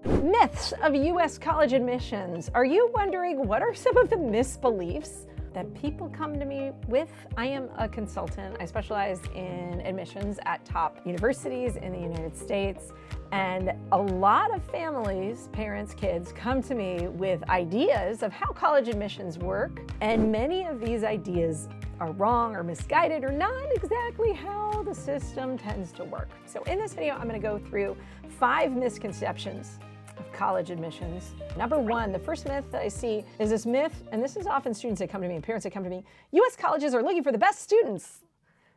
Myths of U.S. college admissions. Are you wondering what are some of the misbeliefs that people come to me with? I am a consultant. I specialize in admissions at top universities in the United States. And a lot of families, parents, kids, come to me with ideas of how college admissions work. And many of these ideas are wrong or misguided or not exactly how the system tends to work. So in this video, I'm going to go through 5 misconceptions of college admissions. Number 1, the first myth that I see is this myth, and this is often students that come to me and parents that come to me, U.S. colleges are looking for the best students.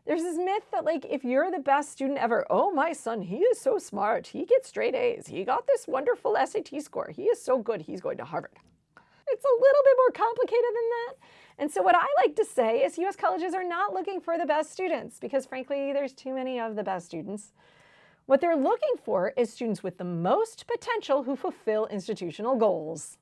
There's this myth that like, if you're the best student ever, oh, my son, he is so smart. He gets straight A's. He got this wonderful SAT score. He is so good. He's going to Harvard. It's a little bit more complicated than that. And so what I like to say is U.S. colleges are not looking for the best students because frankly, there's too many of the best students. What they're looking for is students with the most potential who fulfill institutional goals.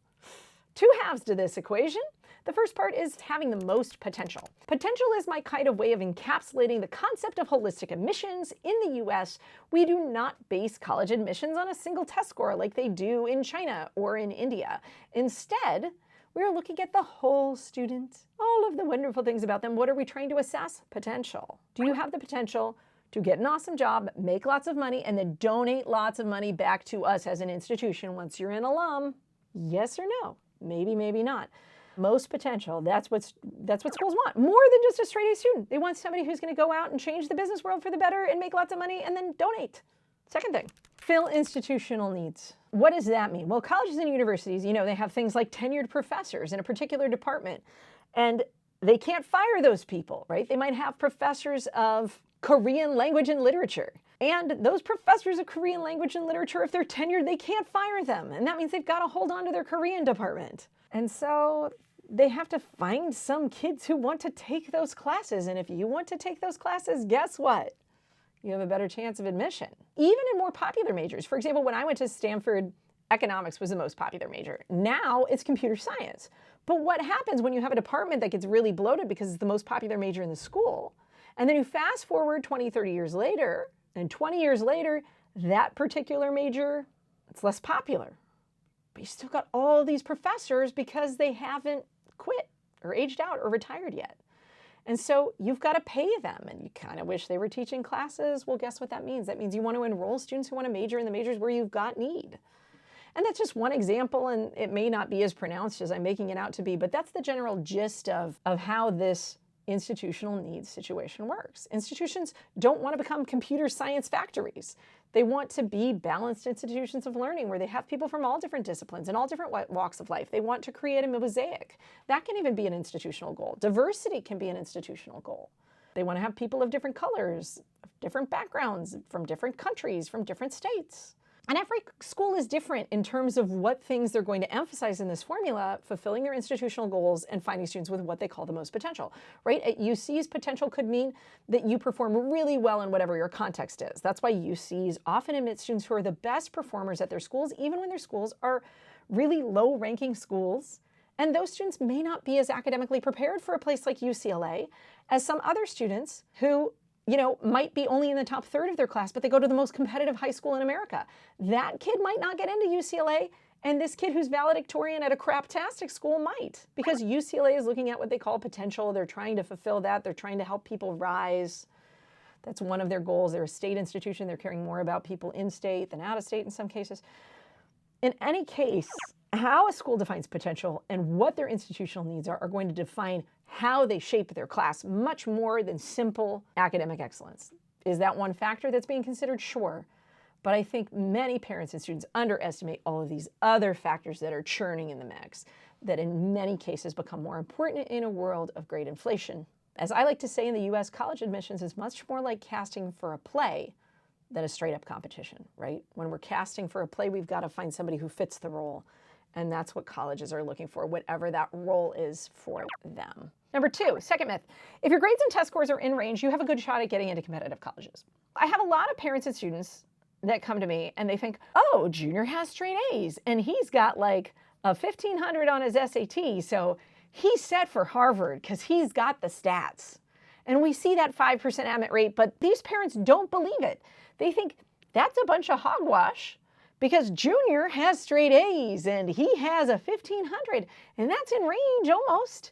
2 halves to this equation. The first part is having the most potential. Potential is my kind of way of encapsulating the concept of holistic admissions. In the US, we do not base college admissions on a single test score like they do in China or in India. Instead, we're looking at the whole student, all of the wonderful things about them. What are we trying to assess? Potential. Do you have the potential to get an awesome job, make lots of money, and then donate lots of money back to us as an institution once you're an alum? Yes or no? Maybe, maybe not. Most potential, that's what schools want. More than just a straight A student. They want somebody who's going to go out and change the business world for the better and make lots of money and then donate. Second thing, fill institutional needs. What does that mean? Well, colleges and universities, you know, they have things like tenured professors in a particular department, and they can't fire those people, right? They might have professors of Korean language and literature. And those professors of Korean language and literature, if they're tenured, they can't fire them. And that means they've got to hold on to their Korean department. And so they have to find some kids who want to take those classes. And if you want to take those classes, guess what? You have a better chance of admission. Even in more popular majors. For example, when I went to Stanford, economics was the most popular major. Now it's computer science. But what happens when you have a department that gets really bloated because it's the most popular major in the school? And then you fast forward 20, 30 years later, and 20 years later, that particular major, it's less popular. But you still got all these professors because they haven't quit or aged out or retired yet. And so you've got to pay them, and you kind of wish they were teaching classes. Well, guess what that means? That means you want to enroll students who want to major in the majors where you've got need. And that's just one example, and it may not be as pronounced as I'm making it out to be, but that's the general gist of how this institutional needs situation works. Institutions don't want to become computer science factories. They want to be balanced institutions of learning where they have people from all different disciplines and all different walks of life. They want to create a mosaic. That can even be an institutional goal. Diversity can be an institutional goal. They want to have people of different colors, different backgrounds, from different countries, from different states. And every school is different in terms of what things they're going to emphasize in this formula, fulfilling their institutional goals and finding students with what they call the most potential, right? At UC's, potential could mean that you perform really well in whatever your context is. That's why UC's often admit students who are the best performers at their schools, even when their schools are really low-ranking schools. And those students may not be as academically prepared for a place like UCLA as some other students who might be only in the top third of their class, but they go to the most competitive high school in America. That kid might not get into UCLA, and this kid who's valedictorian at a craptastic school might, because UCLA is looking at what they call potential. They're trying to fulfill that. They're trying to help people rise. That's one of their goals. They're a state institution. They're caring more about people in state than out of state in some cases. In any case, how a school defines potential and what their institutional needs are going to define how they shape their class much more than simple academic excellence. Is that one factor that's being considered? Sure. But I think many parents and students underestimate all of these other factors that are churning in the mix, that in many cases become more important in a world of great inflation. As I like to say in the US, college admissions is much more like casting for a play than a straight up competition, right? When we're casting for a play, we've got to find somebody who fits the role. And that's what colleges are looking for, whatever that role is for them. Number 2, second myth. If your grades and test scores are in range, you have a good shot at getting into competitive colleges. I have a lot of parents and students that come to me and they think, oh, Junior has straight A's and he's got like a 1,500 on his SAT, so he's set for Harvard because he's got the stats. And we see that 5% admit rate, but these parents don't believe it. They think that's a bunch of hogwash because Junior has straight A's and he has a 1500, and that's in range almost.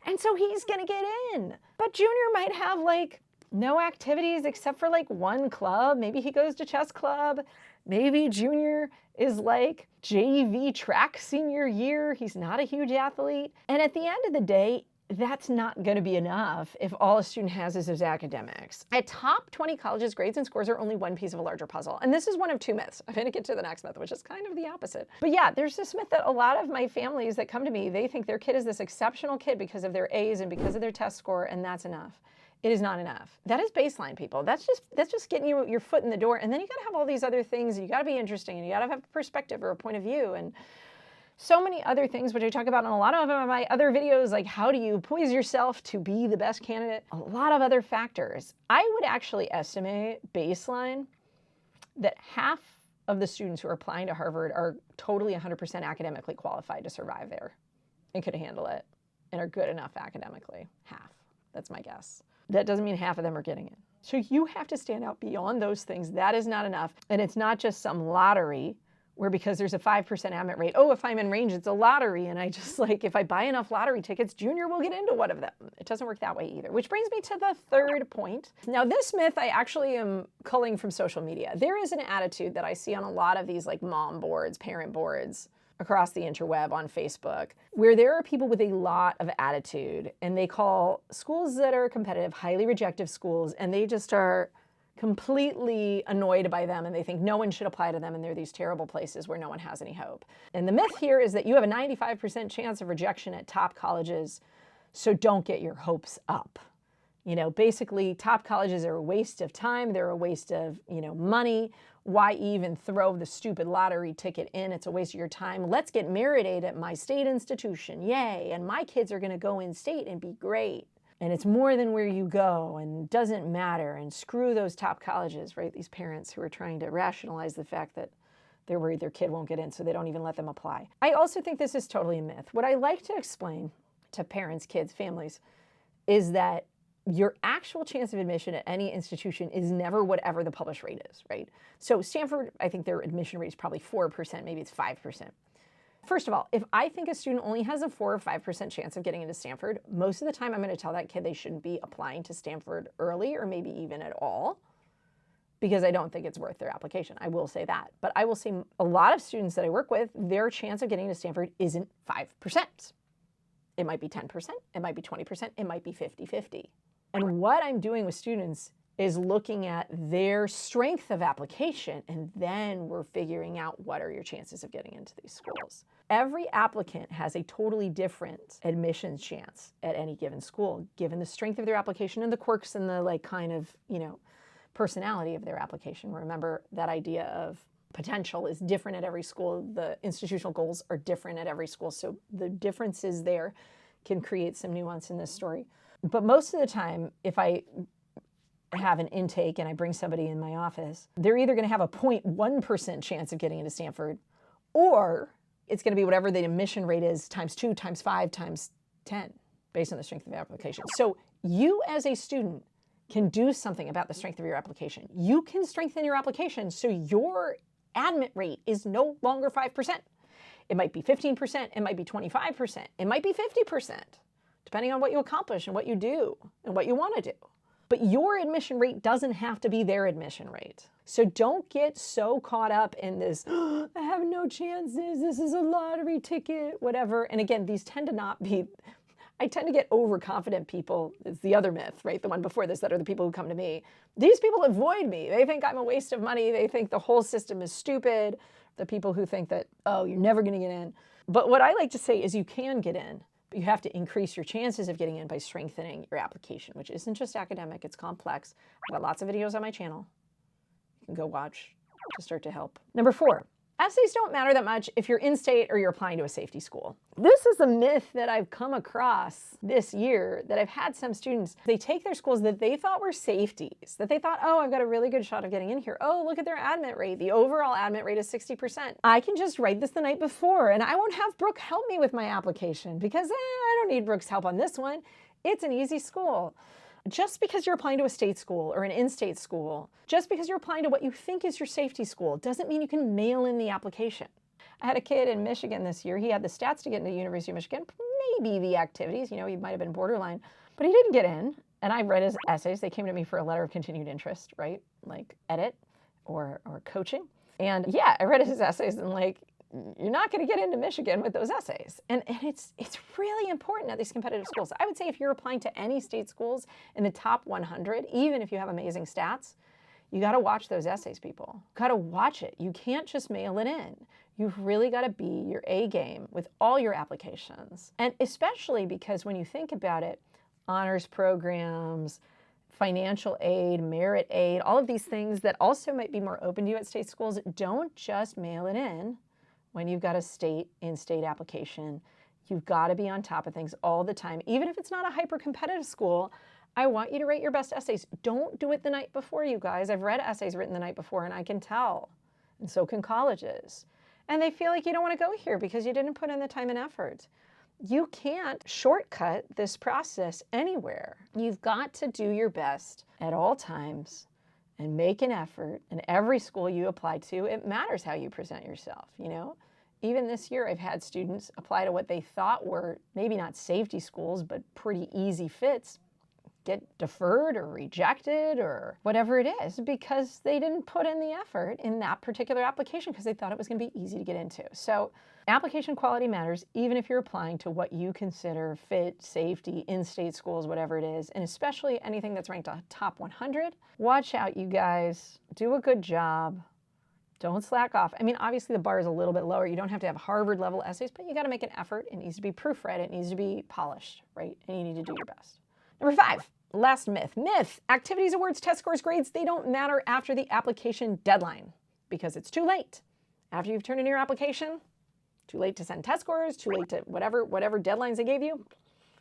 And so he's gonna get in. But Junior might have like no activities except for like one club. Maybe he goes to chess club. Maybe Junior is like JV track senior year. He's not a huge athlete. And at the end of the day, that's not going to be enough if all a student has is his academics. At top 20 colleges, grades and scores are only one piece of a larger puzzle. And this is one of two myths. I'm going to get to the next myth, which is kind of the opposite. But yeah, there's this myth that a lot of my families that come to me, they think their kid is this exceptional kid because of their A's and because of their test score, and that's enough. It is not enough. That is baseline, people. That's just getting your foot in the door. And then you got to have all these other things. You got to be interesting, and you got to have a perspective or a point of view, and so many other things, which I talk about in a lot of my other videos, like how do you poise yourself to be the best candidate? A lot of other factors. I would actually estimate baseline that half of the students who are applying to Harvard are totally 100% academically qualified to survive there and could handle it and are good enough academically. Half. That's my guess. That doesn't mean half of them are getting it. So you have to stand out beyond those things. That is not enough. And it's not just some lottery where because there's a 5% admit rate, oh, if I'm in range, it's a lottery. And I just like, if I buy enough lottery tickets, Junior will get into one of them. It doesn't work that way either, which brings me to the third point. Now, this myth I actually am culling from social media. There is an attitude that I see on a lot of these like mom boards, parent boards across the interweb on Facebook, where there are people with a lot of attitude and they call schools that are competitive highly rejective schools, and they just are completely annoyed by them and they think no one should apply to them and they're these terrible places where no one has any hope. And the myth here is that you have a 95% chance of rejection at top colleges, so don't get your hopes up. You know, basically top colleges are a waste of time, they're a waste of, money. Why even throw the stupid lottery ticket in? It's a waste of your time. Let's get merit at my state institution, yay, and my kids are gonna go in state and be great. And it's more than where you go and doesn't matter, and screw those top colleges, right? These parents who are trying to rationalize the fact that they're worried their kid won't get in, so they don't even let them apply. I also think this is totally a myth. What I like to explain to parents, kids, families, is that your actual chance of admission at any institution is never whatever the published rate is, right? So Stanford, I think their admission rate is probably 4%, maybe it's 5%. First of all, if I think a student only has a 4 or 5% chance of getting into Stanford, most of the time I'm going to tell that kid they shouldn't be applying to Stanford early or maybe even at all, because I don't think it's worth their application. I will say that. But I will say a lot of students that I work with, their chance of getting to Stanford isn't 5%. It might be 10%, it might be 20%, it might be 50-50. And what I'm doing with students is looking at their strength of application, and then we're figuring out what are your chances of getting into these schools. Every applicant has a totally different admissions chance at any given school, given the strength of their application and the quirks and the personality of their application. Remember that idea of potential is different at every school. The institutional goals are different at every school. So the differences there can create some nuance in this story. But most of the time, if I have an intake and I bring somebody in my office, they're either going to have a 0.1% chance of getting into Stanford, or it's going to be whatever the admission rate is times 2, times 5, times 10, based on the strength of the application. So you as a student can do something about the strength of your application. You can strengthen your application so your admit rate is no longer 5%. It might be 15%, it might be 25%, it might be 50%, depending on what you accomplish and what you do and what you want to do. But your admission rate doesn't have to be their admission rate. So don't get so caught up in this, oh, I have no chances, this is a lottery ticket, whatever. And again, these tend to not be, I tend to get overconfident people. It's the other myth, right? The one before this, that are the people who come to me. These people avoid me. They think I'm a waste of money. They think the whole system is stupid. The people who think that, oh, you're never going to get in. But what I like to say is you can get in. But you have to increase your chances of getting in by strengthening your application, which isn't just academic, it's complex. I've got lots of videos on my channel. You can go watch to start to help. Number 4, essays don't matter that much if you're in state or you're applying to a safety school. This is a myth that I've come across this year, that I've had some students, they take their schools that they thought were safeties, that they thought, oh, I've got a really good shot of getting in here. Oh, look at their admit rate. The overall admit rate is 60%. I can just write this the night before and I won't have Brooke help me with my application because I don't need Brooke's help on this one. It's an easy school. Just because you're applying to a state school or an in-state school, just because you're applying to what you think is your safety school, doesn't mean you can mail in the application. I had a kid in Michigan this year. He had the stats to get into the University of Michigan, maybe the activities, he might have been borderline, but he didn't get in. And I read his essays. They came to me for a letter of continued interest, right? Like edit or coaching. And yeah, I read his essays and like, you're not going to get into Michigan with those essays. And it's really important at these competitive schools. I would say if you're applying to any state schools in the top 100, even if you have amazing stats, you got to watch those essays, people. Got to watch it. You can't just mail it in. You've really got to be your A game with all your applications. And especially because when you think about it, honors programs, financial aid, merit aid, all of these things that also might be more open to you at state schools, don't just mail it in when you've got a in-state application. You've got to be on top of things all the time. Even if it's not a hyper-competitive school, I want you to write your best essays. Don't do it the night before, you guys. I've read essays written the night before, and I can tell. And so can colleges. And they feel like you don't want to go here because you didn't put in the time and effort. You can't shortcut this process anywhere. You've got to do your best at all times and make an effort. In every school you apply to, it matters how you present yourself, Even this year, I've had students apply to what they thought were maybe not safety schools, but pretty easy fits, get deferred or rejected or whatever it is because they didn't put in the effort in that particular application because they thought it was going to be easy to get into. So application quality matters even if you're applying to what you consider fit, safety, in-state schools, whatever it is, and especially anything that's ranked on top 100. Watch out, you guys. Do a good job. Don't slack off. I mean, obviously the bar is a little bit lower. You don't have to have Harvard-level essays, but you got to make an effort. It needs to be proofread. It needs to be polished, right? And you need to do your best. Number 5, last myth. Myth, activities, awards, test scores, grades, they don't matter after the application deadline because it's too late. After you've turned in your application, too late to send test scores, too late to whatever deadlines they gave you,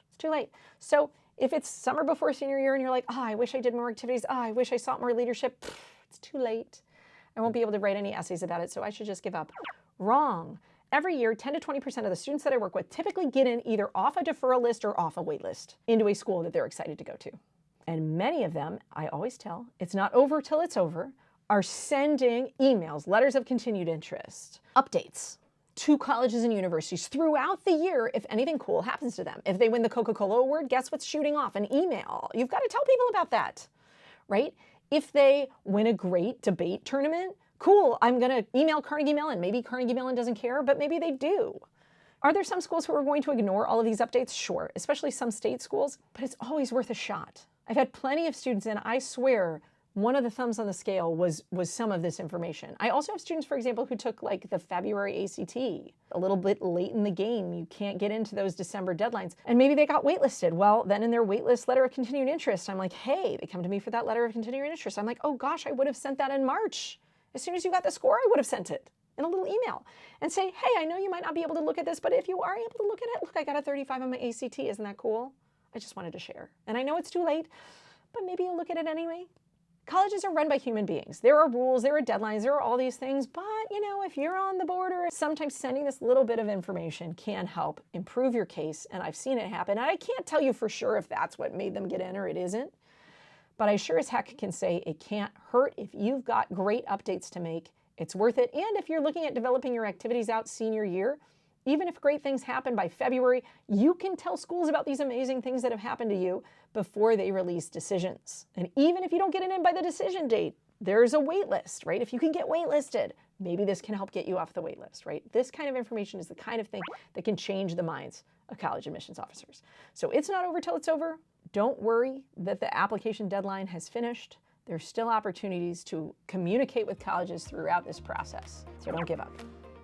it's too late. So if it's summer before senior year and you're like, oh, I wish I did more activities, oh, I wish I sought more leadership, it's too late. I won't be able to write any essays about it, so I should just give up. Wrong. Every year, 10 to 20% of the students that I work with typically get in either off a deferral list or off a wait list into a school that they're excited to go to. And many of them, I always tell, it's not over till it's over, are sending emails, letters of continued interest, updates to colleges and universities throughout the year if anything cool happens to them. If they win the Coca-Cola Award, guess what's shooting off? An email. You've got to tell people about that, right? If they win a great debate tournament, cool, I'm going to email Carnegie Mellon. Maybe Carnegie Mellon doesn't care, but maybe they do. Are there some schools who are going to ignore all of these updates? Sure, especially some state schools, but it's always worth a shot. I've had plenty of students, and I swear one of the thumbs on the scale was some of this information. I also have students, for example, who took like the February ACT a little bit late in the game. You can't get into those December deadlines. And maybe they got waitlisted. Well, then in their waitlist letter of continued interest, I'm like, hey, they come to me for that letter of continued interest. I'm like, oh gosh, I would have sent that in March. As soon as you got the score, I would have sent it in a little email and say, hey, I know you might not be able to look at this, but if you are able to look at it, look, I got a 35 on my ACT. Isn't that cool? I just wanted to share. And I know it's too late, but maybe you'll look at it anyway. Colleges are run by human beings. There are rules, there are deadlines, there are all these things, but if you're on the border, sometimes sending this little bit of information can help improve your case, and I've seen it happen. And I can't tell you for sure if that's what made them get in or it isn't, but I sure as heck can say it can't hurt. If you've got great updates to make, it's worth it. And if you're looking at developing your activities out senior year, even if great things happen by February, you can tell schools about these amazing things that have happened to you before they release decisions. And even if you don't get it in by the decision date, there's a wait list, right? If you can get waitlisted, maybe this can help get you off the wait list, right? This kind of information is the kind of thing that can change the minds of college admissions officers. So it's not over till it's over. Don't worry that the application deadline has finished. There's still opportunities to communicate with colleges throughout this process. So don't give up.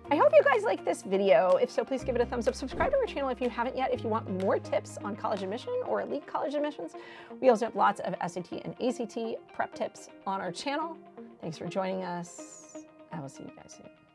I hope you guys like this video. If so, please give it a thumbs up. Subscribe to our channel if you haven't yet. If you want more tips on college admission or elite college admissions, we also have lots of SAT and ACT prep tips on our channel. Thanks for joining us. I will see you guys soon.